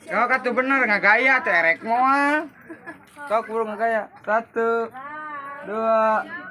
Kau kata bener nggak gaya tuh erek moal. Kau kurang nggak gaya. 1, 2.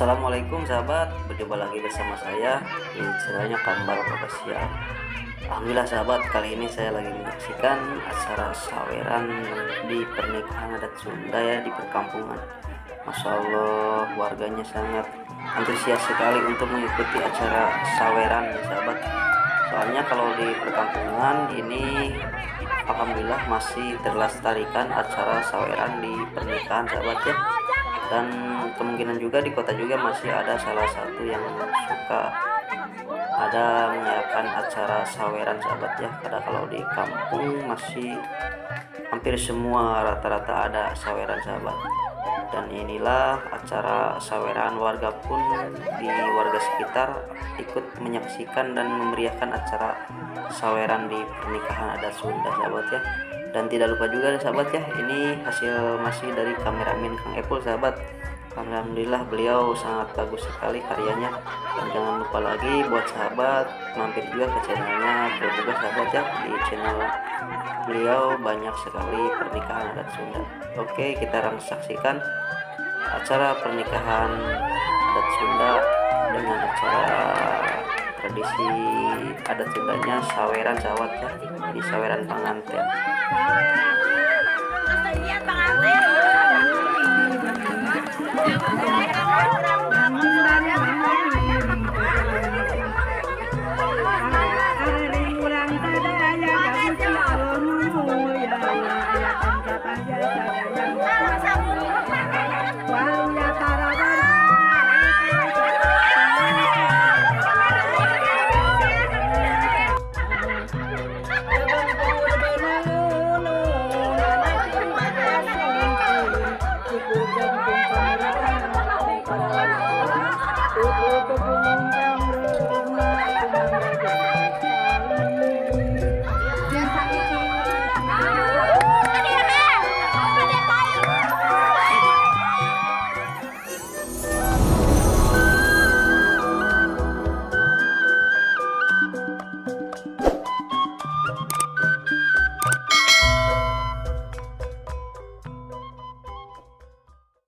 Assalamualaikum sahabat, berjumpa lagi bersama saya di channelnya Kambal Official. Alhamdulillah sahabat, kali ini saya lagi menyaksikan acara saweran di pernikahan adat Sunda ya, di perkampungan. Masya Allah, warganya sangat antusias sekali untuk mengikuti acara saweran ya sahabat. Soalnya kalau di perkampungan ini alhamdulillah masih terlestarikan acara saweran di pernikahan sahabat ya. Dan kemungkinan juga di kota juga masih ada salah satu yang suka ada mengadakan acara saweran sahabat ya. Karena kalau di kampung masih hampir semua rata-rata ada saweran sahabat. Dan inilah acara saweran, warga pun di warga sekitar ikut menyaksikan dan memeriahkan acara saweran di pernikahan adat Sunda sahabat ya. Dan tidak lupa juga sahabat ya, ini hasil masih dari kameramen Kang Epul sahabat. Alhamdulillah beliau sangat bagus sekali karyanya. Dan jangan lupa lagi buat sahabat mampir juga ke channelnya juga sahabat ya. Di channel beliau banyak sekali pernikahan adat Sunda. Oke, kita akan saksikan acara pernikahan adat Sunda dengan acara tradisi adat Sundanya saweran sahabat ya, di saweran pengantin. Lihat pengantin.